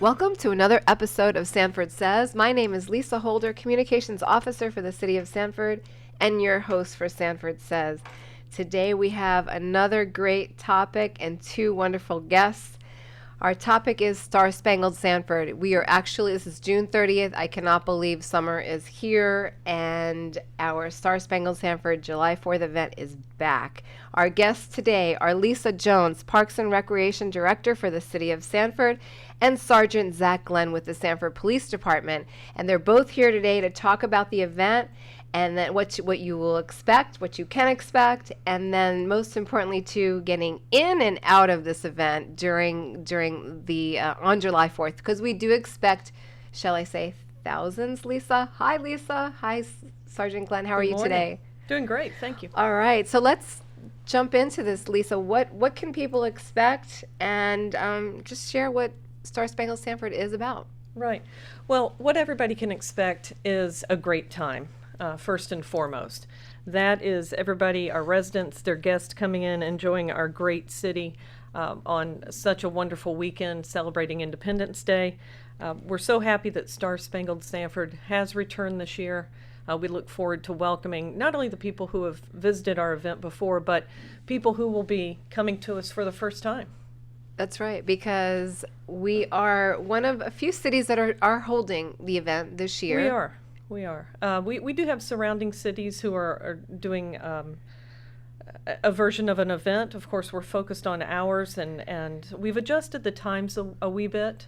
Welcome to another episode of Sanford Says. My name is Lisa Holder, Communications Officer for the City of Sanford, and your host for Sanford Says. Today we have another great topic and two wonderful guests. Our topic is Star Spangled Sanford. This is June 30th. I cannot believe summer is here, and our Star Spangled Sanford July 4th event is back. Our guests today are Lisa Jones, Parks and Recreation Director for the City of Sanford, and Sergeant Zach Glenn with the Sanford Police Department. And they're both here today to talk about the event and then what you will expect, what you can expect, and then most importantly too, getting in and out of this event during the on July 4th, because we do expect, shall I say, thousands. Lisa, hi Lisa, hi Sergeant Glenn, how are you today? Doing great, thank you. All right, so let's jump into this, Lisa. What can people expect, and just share what Star Spangled Sanford is about. Right. Well, what everybody can expect is a great time. First and foremost. That is everybody, our residents, their guests coming in, enjoying our great city on such a wonderful weekend celebrating Independence Day. We're so happy that Star Spangled Sanford has returned this year. We look forward to welcoming not only the people who have visited our event before, but people who will be coming to us for the first time. That's right, because we are one of a few cities that are holding the event this year. We are. We do have surrounding cities who are doing a version of an event. Of course, we're focused on ours, and we've adjusted the times a wee bit.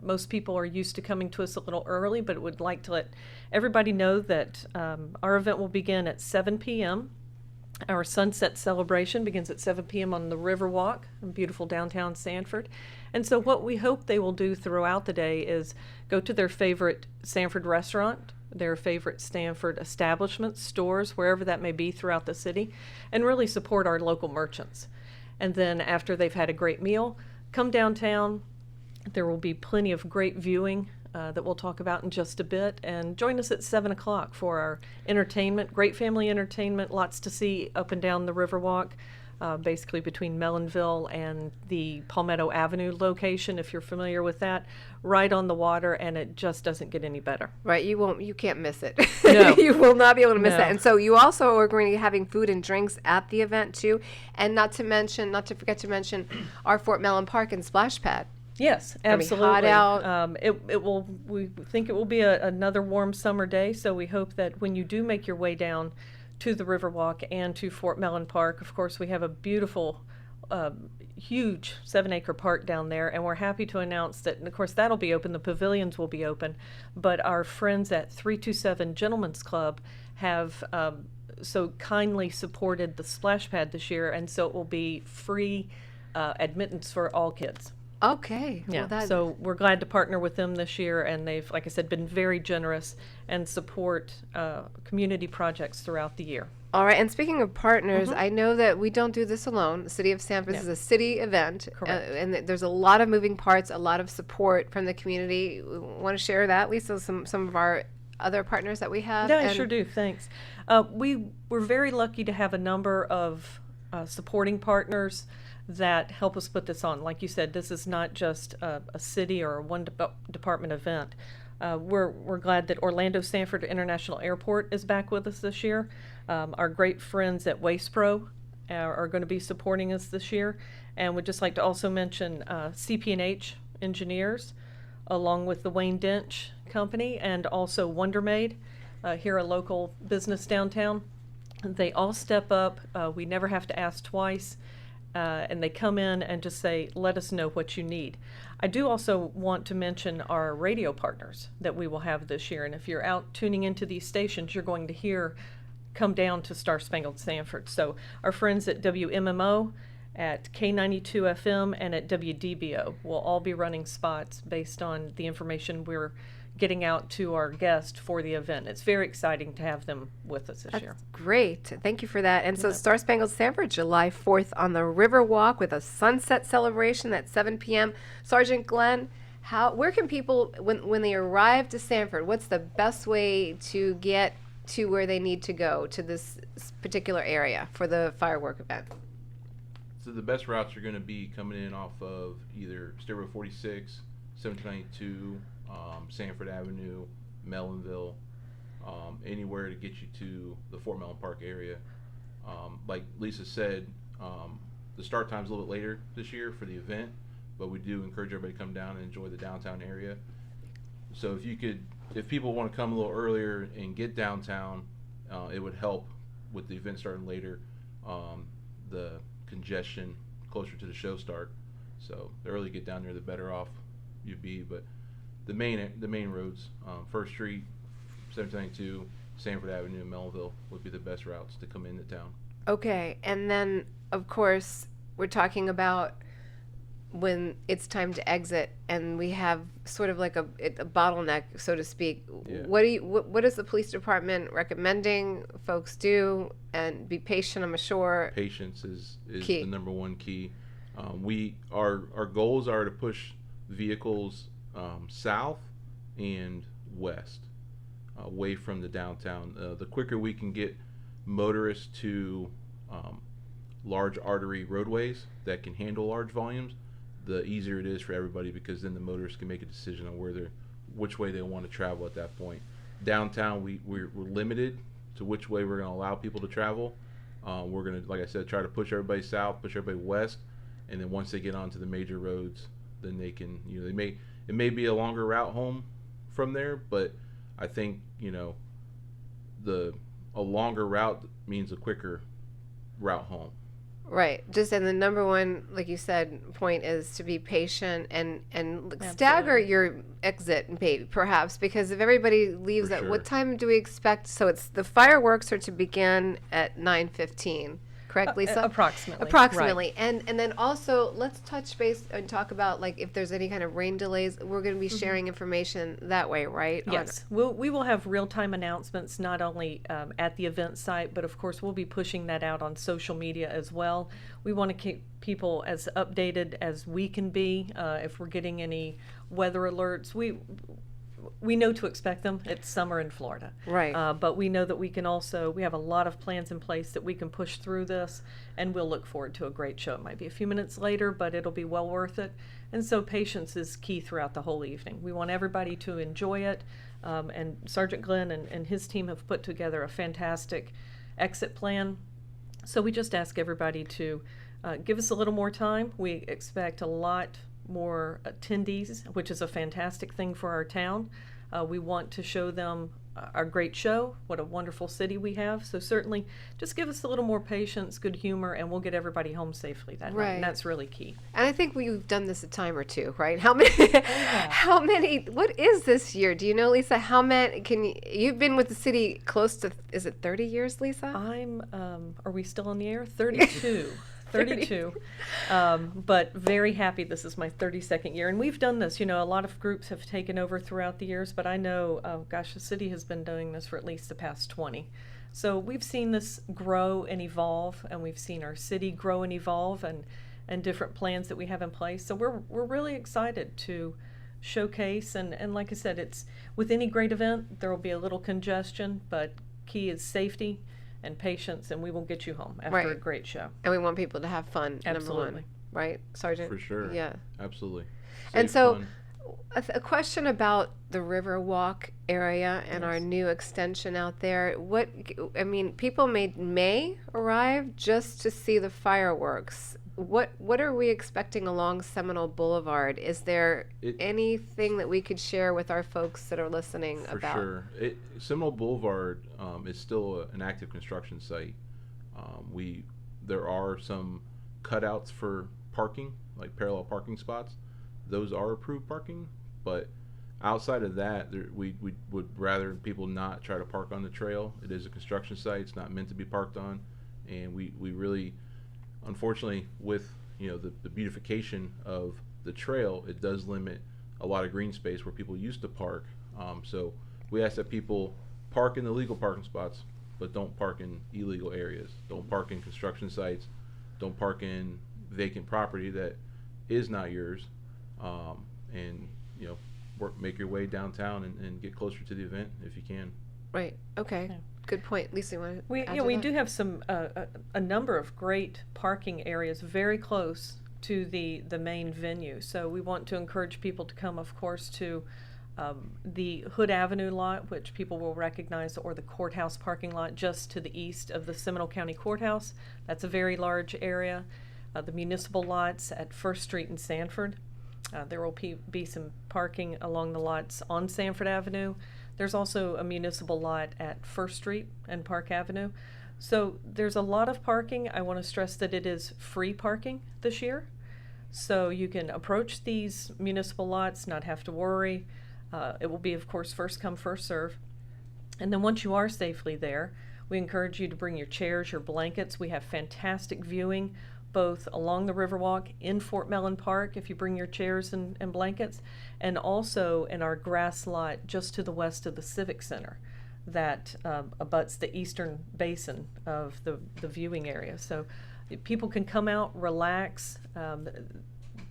Most people are used to coming to us a little early, but would like to let everybody know that our event will begin at 7 p.m. Our sunset celebration begins at 7 p.m. on the Riverwalk in beautiful downtown Sanford. And so what we hope they will do throughout the day is go to their favorite Sanford restaurant, their favorite Sanford establishments, stores, wherever that may be throughout the city, and really support our local merchants. And then after they've had a great meal, come downtown. There will be plenty of great viewing that we'll talk about in just a bit, and join us at 7 o'clock for our entertainment, great family entertainment, lots to see up and down the Riverwalk, basically between Mellonville and the Palmetto Avenue location, if you're familiar with that, right on the water, and it just doesn't get any better. Right, you can't miss it. No. You will not be able to miss No. that. And so you also are going to be having food and drinks at the event too, and not to forget to mention our Fort Mellon Park and splash pad. Yes, absolutely. Hot out. We think it will be another warm summer day, so we hope that when you do make your way down to the Riverwalk and to Fort Mellon Park, of course, we have a beautiful, huge 7-acre park down there, and we're happy to announce that, and of course, that'll be open, the pavilions will be open, but our friends at 327 Gentlemen's Club have so kindly supported the splash pad this year, and so it will be free admittance for all kids. Okay. Yeah, Well, so we're glad to partner with them this year, and they've, like I said, been very generous and support community projects throughout the year. all right. And speaking of partners, I know that we don't do this alone. The City of Sanford is a city event, Correct. and there's a lot of moving parts, a lot of support from the community. Want to share that, Lisa? Some of our other partners that we have. Yeah, I And- sure do. Thanks. We're very lucky to have a number of supporting partners that help us put this on. Like you said, this is not just a city or a one department event. We're glad that Orlando Sanford International Airport is back with us this year. Our great friends at Waste Pro are going to be supporting us this year, and would just like to also mention CP&H Engineers, along with the Wayne Dench Company, and also Wonder Maid, here a local business downtown. They all step up. We never have to ask twice. And they come in and just say, let us know what you need. I do also want to mention our radio partners that we will have this year. And if you're out tuning into these stations, you're going to hear come down to Star Spangled Sanford. So our friends at WMMO, at K92 FM, and at WDBO will all be running spots based on the information we're getting out to our guests for the event. It's very exciting to have them with us this year. Great. Thank you for that. And so Star Spangled Sanford, July 4th on the Riverwalk with a sunset celebration at 7 p.m. Sergeant Glenn, where can people, when they arrive to Sanford, what's the best way to get to where they need to go to this particular area for the firework event? So the best routes are going to be coming in off of either Stairway 46, 1792, Sanford Avenue, Mellonville, anywhere to get you to the Fort Mellon Park area. Like Lisa said, the start time's a little bit later this year for the event, but we do encourage everybody to come down and enjoy the downtown area. So if people want to come a little earlier and get downtown, it would help with the event starting later, the congestion closer to the show start. So the earlier you get down there, the better off you'd be. But the main roads, First Street, 1792, Sanford Avenue, and Melville would be the best routes to come into town. Okay, and then of course we're talking about when it's time to exit, and we have sort of like a bottleneck, so to speak. Yeah. What is the police department recommending folks do? And be patient, I'm sure. Patience is Key. the number one key. Our goals are to push vehicles south and west, away from the downtown. The quicker we can get motorists to large artery roadways that can handle large volumes, the easier it is for everybody, because then the motorists can make a decision on which way they want to travel at that point. Downtown, we're limited to which way we're going to allow people to travel. We're going to, like I said, try to push everybody south, push everybody west, and then once they get onto the major roads, then they can, it may be a longer route home from there, but I think, a longer route means a quicker route home. Right. Just, and the number one, like you said, point is to be patient and stagger your exit, perhaps, because if everybody leaves For at sure. what time do we expect? So it's the fireworks are to begin at 9:15. Correct, Lisa? Approximately. Approximately. And then also, let's touch base and talk about, like, if there's any kind of rain delays. We're going to be sharing information that way, right? Yes, we will have real-time announcements, not only at the event site, but of course we'll be pushing that out on social media as well. We want to keep people as updated as we can be. If we're getting any weather alerts, we know to expect them. It's summer in Florida. Right. But we know that we have a lot of plans in place that we can push through this, and we'll look forward to a great show. It might be a few minutes later, but it'll be well worth it. And so patience is key throughout the whole evening. We want everybody to enjoy it. And Sergeant Glenn and his team have put together a fantastic exit plan. So we just ask everybody to give us a little more time. We expect a lot more attendees, which is a fantastic thing for our town. We want to show them our great show, what a wonderful city we have. So certainly just give us a little more patience, good humor, and we'll get everybody home safely that night. And that's really key. And I think we've done this a time or two, right? How many, what is this year? Do you know, Lisa, how many, you've been with the city close to, is it 30 years, Lisa? Are we still on the air? 32. 32. But very happy this is my 32nd year. And we've done this, a lot of groups have taken over throughout the years, but I know, the city has been doing this for at least the past 20. So we've seen this grow and evolve, and we've seen our city grow and evolve, and different plans that we have in place. So we're really excited to showcase, and like I said, it's with any great event, there will be a little congestion, but key is safety and patience, and we will get you home after a great show. And we want people to have fun. Absolutely. Number one, right, Sergeant? For sure. Yeah. Absolutely. And Safe, so, fun. a question about the Riverwalk area and our new extension out there. People may arrive just to see the fireworks. What are we expecting along Seminole Boulevard? Is there anything that we could share with our folks that are listening about? For sure. Seminole Boulevard is still an active construction site. There are some cutouts for parking, like parallel parking spots. Those are approved parking, but outside of that, we would rather people not try to park on the trail. It is a construction site. It's not meant to be parked on, and we really, unfortunately, with the beautification of the trail, it does limit a lot of green space where people used to park. So we ask that people park in the legal parking spots, but don't park in illegal areas. Don't park in construction sites. Don't park in vacant property that is not yours. And make your way downtown and get closer to the event if you can. Right. Okay. Yeah. Good point, Lisa. You want to We do have some a number of great parking areas very close to the main venue. So we want to encourage people to come, of course, to the Hood Avenue lot, which people will recognize, or the courthouse parking lot just to the east of the Seminole County Courthouse. That's a very large area. The municipal lots at First Street in Sanford. There will be some parking along the lots on Sanford Avenue. There's also a municipal lot at First Street and Park Avenue. So there's a lot of parking. I want to stress that it is free parking this year. So you can approach these municipal lots, not have to worry. It will be, of course, first come, first serve. And then once you are safely there, we encourage you to bring your chairs, your blankets. We have fantastic viewing both along the Riverwalk, in Fort Mellon Park, if you bring your chairs and blankets, and also in our grass lot just to the west of the Civic Center that abuts the eastern basin of the viewing area. So people can come out, relax.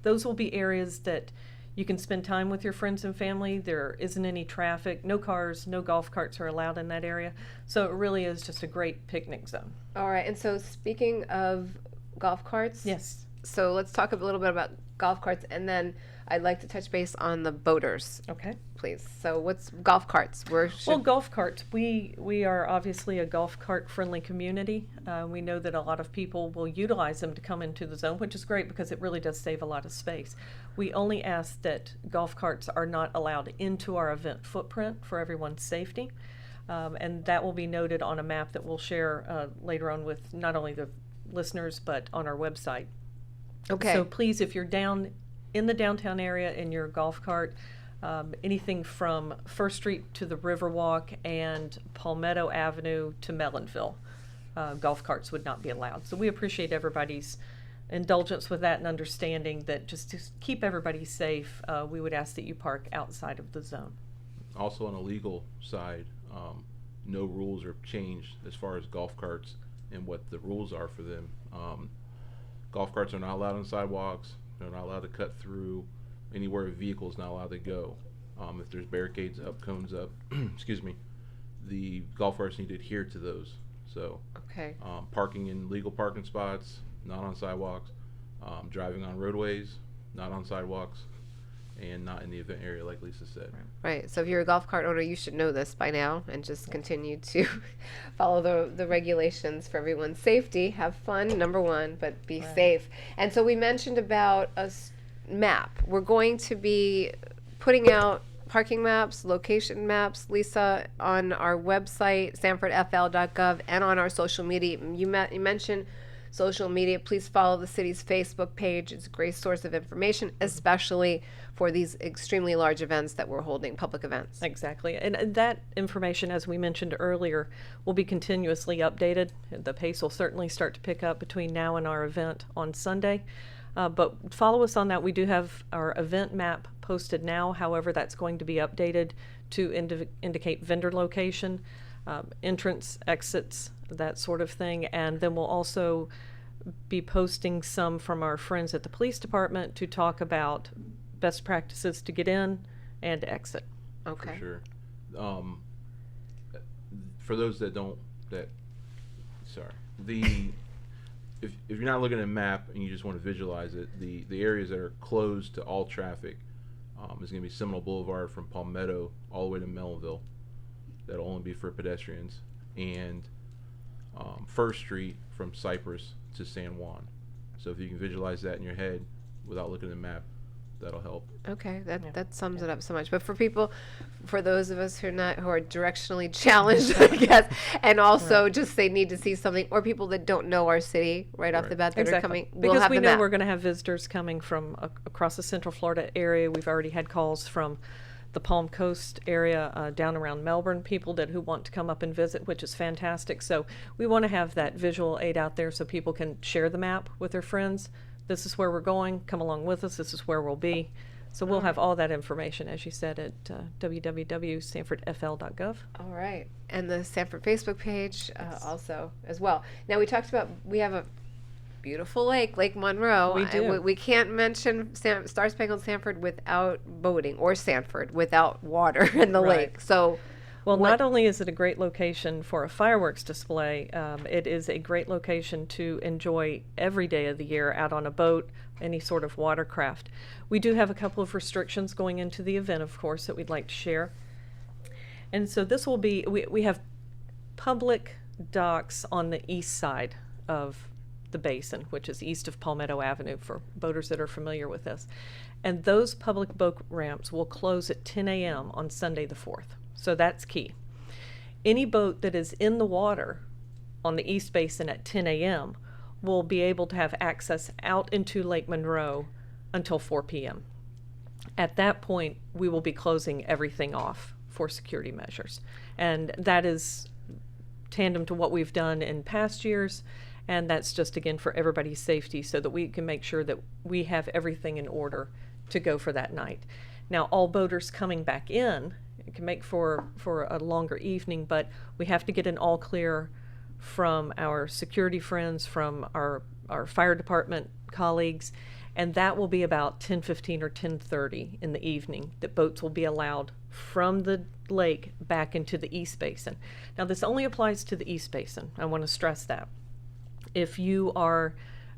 Those will be areas that you can spend time with your friends and family. There isn't any traffic, no cars, no golf carts are allowed in that area. So it really is just a great picnic zone. All right, and so speaking of golf carts. Yes. So let's talk a little bit about golf carts, and then I'd like to touch base on the boaters. Okay. Please. So what's golf carts? Well, golf carts. We are obviously a golf cart friendly community. We know that a lot of people will utilize them to come into the zone, which is great because it really does save a lot of space. We only ask that golf carts are not allowed into our event footprint for everyone's safety. And that will be noted on a map that we'll share later on with not only the listeners but on our website. Okay. So please, if you're down in the downtown area in your golf cart, anything from First Street to the Riverwalk and Palmetto Avenue to Mellonville, golf carts would not be allowed. So we appreciate everybody's indulgence with that and understanding that just to keep everybody safe, we would ask that you park outside of the zone. Also on the legal side, no rules are changed as far as golf carts and what the rules are for them. Golf carts are not allowed on sidewalks. They're not allowed to cut through anywhere a vehicle is not allowed to go. If there's barricades up, cones up, excuse me, the golf carts need to adhere to those. So okay. Parking in legal parking spots, not on sidewalks. Driving on roadways, not on sidewalks, and not in the event area like Lisa said. Right. So if you're a golf cart owner, you should know this by now and just continue to follow the regulations for everyone's safety. Have fun, number one, but be safe. And so we mentioned about a map. We're going to be putting out parking maps, location maps, Lisa, on our website, sanfordfl.gov, and on our social media. You mentioned social media. Please follow the city's Facebook page. It's a great source of information, especially for these extremely large events that we're holding, public events. Exactly. And that information, as we mentioned earlier, will be continuously updated. The pace will certainly start to pick up between now and our event on Sunday. But follow us on that. We do have our event map posted now. However, that's going to be updated to indicate vendor location, entrance, exits, that sort of thing. And then we'll also be posting some from our friends at the police department to talk about best practices to get in and exit. Okay. For sure. For those that don't, if you're not looking at a map and you just want to visualize it, the areas that are closed to all traffic is going to be Seminole Boulevard from Palmetto all the way to Mellonville. That'll only be for pedestrians. And First Street from Cypress to San Juan. So if you can visualize that in your head without looking at the map, that'll help. Okay, that sums it up so much. But for those of us who are directionally challenged, I guess, and also just they need to see something, or people that don't know our city right off the bat that are coming, we'll because have we the know map. we're going to have visitors coming from across the Central Florida area. We've already had calls from the Palm Coast area down around Melbourne, people who want to come up and visit, which is fantastic. So we want to have that visual aid out there so people can share the map with their friends. This is where we're going. Come along with us. This is where we'll be. So we'll have all that information, as you said, at www.sanfordfl.gov. All right. And the Sanford Facebook page also as well. Now we talked about, we have a beautiful lake, Lake Monroe. We do. We can't mention Star Spangled Sanford without boating, or Sanford without water in the lake. So Well, What- not only is it a great location for a fireworks display, it is a great location to enjoy every day of the year out on a boat, any sort of watercraft. We do have a couple of restrictions going into the event, of course, that we'd like to share. And so this will be, we have public docks on the east side of the basin, which is east of Palmetto Avenue for boaters that are familiar with this. And those public boat ramps will close at 10 a.m. on Sunday the 4th. So that's key. Any boat that is in the water on the east basin at 10 a.m. will be able to have access out into Lake Monroe until 4 p.m. At that point, we will be closing everything off for security measures. And that is tandem to what we've done in past years. And that's just, again, for everybody's safety so that we can make sure that we have everything in order to go for that night. Now, all boaters coming back in, it can make for a longer evening, but we have to get an all clear from our security friends, from our fire department colleagues, and that will be about 10:15 or 10:30 in the evening that boats will be allowed from the lake back into the East Basin. Now, this only applies to the East Basin. I want to stress that. If you are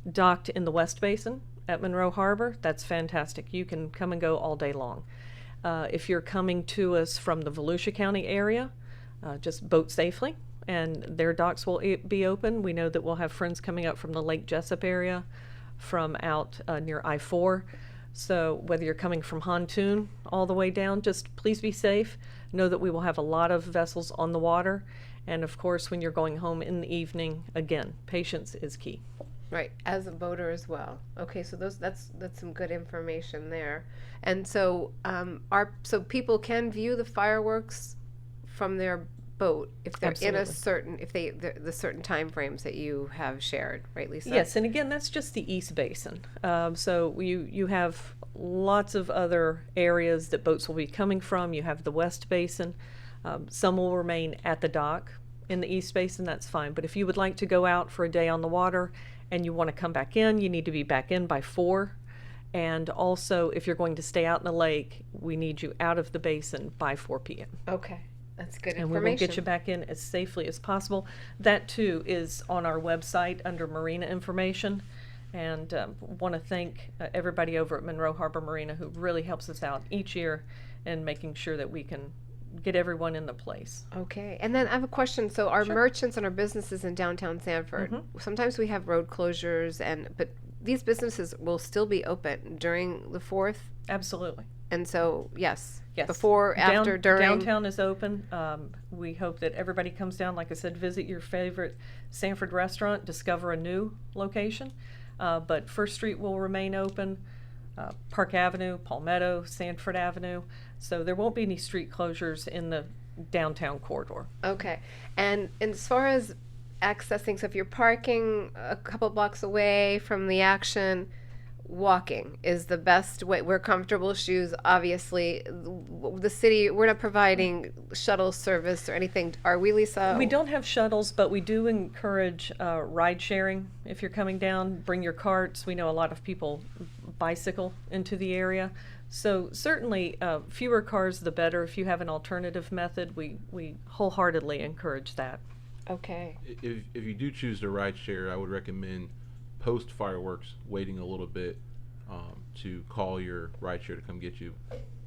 docked in the West Basin at Monroe Harbor, that's fantastic. You can come and go all day long. If you're coming to us from the Volusia County area, just boat safely, and their docks will be open. We know that we'll have friends coming up from the Lake Jessup area, from out near I-4. So whether you're coming from Pontoon all the way down, just please be safe. Know that we will have a lot of vessels on the water. And of course, when you're going home in the evening, again, patience is key. Right, as a boater as well. Okay, so that's some good information there. And so so people can view the fireworks from their boat if they're in a Absolutely. certain, if the certain time frames that you have shared, right, Lisa? Yes, and again, that's just the East Basin. So you have lots of other areas that boats will be coming from. You have the West Basin. Some will remain at the dock in the East Basin, that's fine. But if you would like to go out for a day on the water and you want to come back in, you need to be back in by 4. And also, if you're going to stay out in the lake, we need you out of the basin by 4 p.m. Okay, that's good And information. we will get you back in as safely as possible. That, too, is on our website under Marina information. And want to thank everybody over at Monroe Harbor Marina who really helps us out each year in making sure that we can get everyone in the place. Okay, and then I have a question. So our Sure. merchants and our businesses in downtown Sanford, sometimes we have road closures, but these businesses will still be open during the 4th. Absolutely. And so, yes, Yes. before, after, during. Downtown is open. We hope that everybody comes down. Like I said, visit your favorite Sanford restaurant, discover a new location. But First Street will remain open, Park Avenue, Palmetto, Sanford Avenue. So there won't be any street closures in the downtown corridor. Okay, and as far as accessing, so if you're parking a couple blocks away from the action, walking is the best way. Wear comfortable shoes, obviously. The city, we're not providing shuttle service or anything, are we, Lisa? We don't have shuttles, but we do encourage ride sharing. If you're coming down, bring your carts. We know a lot of people bicycle into the area. So certainly fewer cars the better. If you have an alternative method, we wholeheartedly encourage that. Okay. If you do choose to ride share, I would recommend post fireworks waiting a little bit to call your ride share to come get you,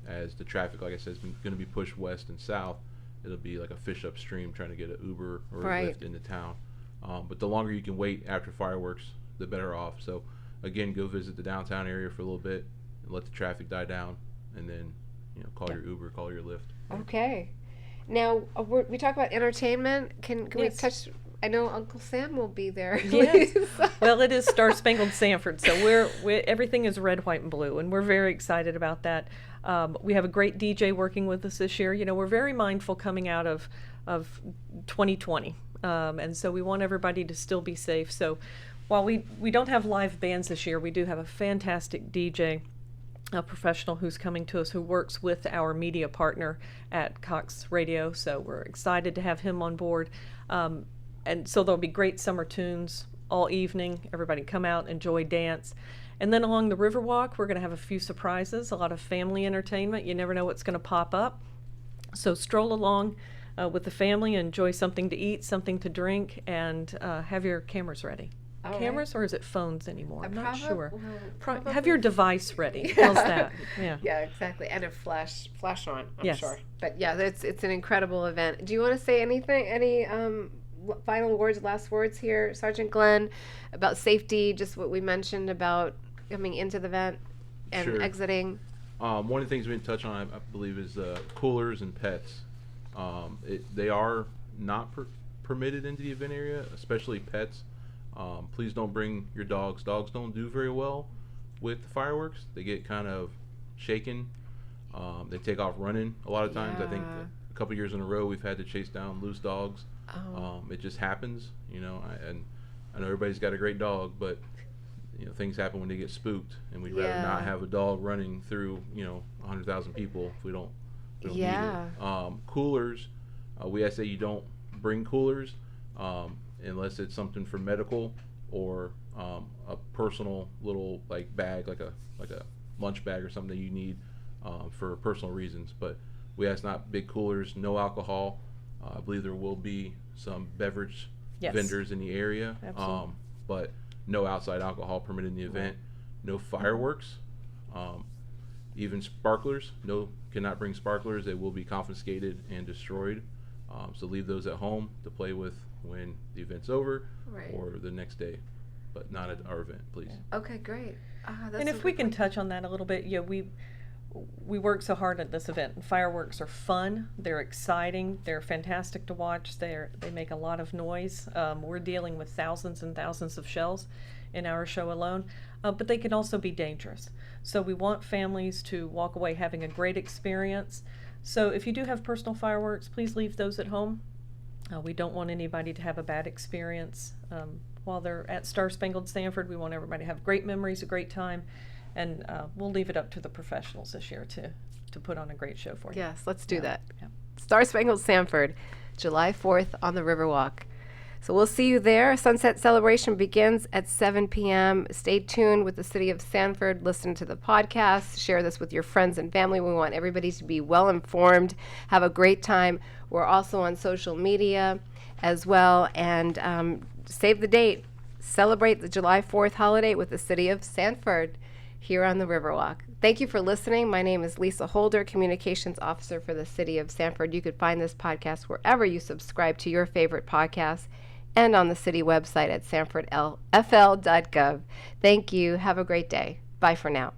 as the traffic, like I said, is going to be pushed west and south. It'll be like a fish upstream trying to get an Uber or a Right. Lyft into town. But the longer you can wait after fireworks, the better off. So again, go visit the downtown area for a little bit and let the traffic die down, and then call your Uber, call your Lyft. Okay. Now, we talk about entertainment. Can we Yes. touch? I know Uncle Sam will be there. Yes. Lisa. Well, it is Star Spangled Sanford, so we're everything is red, white, and blue, and we're very excited about that. We have a great DJ working with us this year. We're very mindful coming out of 2020, and so we want everybody to still be safe. So while we don't have live bands this year, we do have a fantastic DJ, a professional who's coming to us who works with our media partner at Cox Radio. So we're excited to have him on board. And so there'll be great summer tunes all evening. Everybody come out, enjoy, dance. And then along the Riverwalk, we're going to have a few surprises, a lot of family entertainment. You never know what's going to pop up. So stroll along with the family, enjoy something to eat, something to drink, and have your cameras ready. All Cameras, or is it phones anymore? I'm not sure. Probably. Have your device ready. How's that? Yeah. Yeah, exactly. And a flash on, I'm Yes. sure. But yeah, it's an incredible event. Do you want to say anything, any final words, last words here, Sergeant Glenn, about safety, just what we mentioned about coming into the event and Sure. exiting? One of the things we didn't touch on, I believe, is coolers and pets. They are not permitted into the event area, especially pets. Please don't bring your dogs. Dogs don't do very well with the fireworks. They get kind of shaken. They take off running a lot of times. I think Yeah. a couple years in a row we've had to chase down loose dogs. Oh. It just happens, and I know everybody's got a great dog, but things happen when they get spooked, and we'd rather Yeah. not have a dog running through 100,000 people if we don't Yeah. need it. Coolers, we ask that you don't bring coolers unless it's something for medical or a personal little bag, like a lunch bag or something that you need for personal reasons. But we ask not big coolers, no alcohol. I believe there will be some beverage Yes. vendors in the area, Absolutely. but no outside alcohol permitted in the event. No fireworks, even sparklers. No, cannot bring sparklers. They will be confiscated and destroyed. So leave those at home to play with when the event's over Right. or the next day, but not at our event, please. Okay, great. That's And a if we good can point. touch on that a little bit, we work so hard at this event. Fireworks are fun. They're exciting. They're fantastic to watch. They make a lot of noise. We're dealing with thousands and thousands of shells in our show alone, but they can also be dangerous. So we want families to walk away having a great experience. So if you do have personal fireworks, please leave those at home. We don't want anybody to have a bad experience while they're at Spangled Sanford. We want everybody to have great memories, a great time, and we'll leave it up to the professionals this year to put on a great show for you. Yes, let's do Yeah. that. Yeah. Star Spangled Sanford, July 4th on the Riverwalk. So we'll see you there. Sunset celebration begins at 7 p.m. Stay tuned with the City of Sanford. Listen to the podcast. Share this with your friends and family. We want everybody to be well informed. Have a great time. We're also on social media as well. And save the date. Celebrate the July 4th holiday with the City of Sanford here on the Riverwalk. Thank you for listening. My name is Lisa Holder, Communications Officer for the City of Sanford. You could find this podcast wherever you subscribe to your favorite podcasts and on the city website at sanfordfl.gov. Thank you. Have a great day. Bye for now.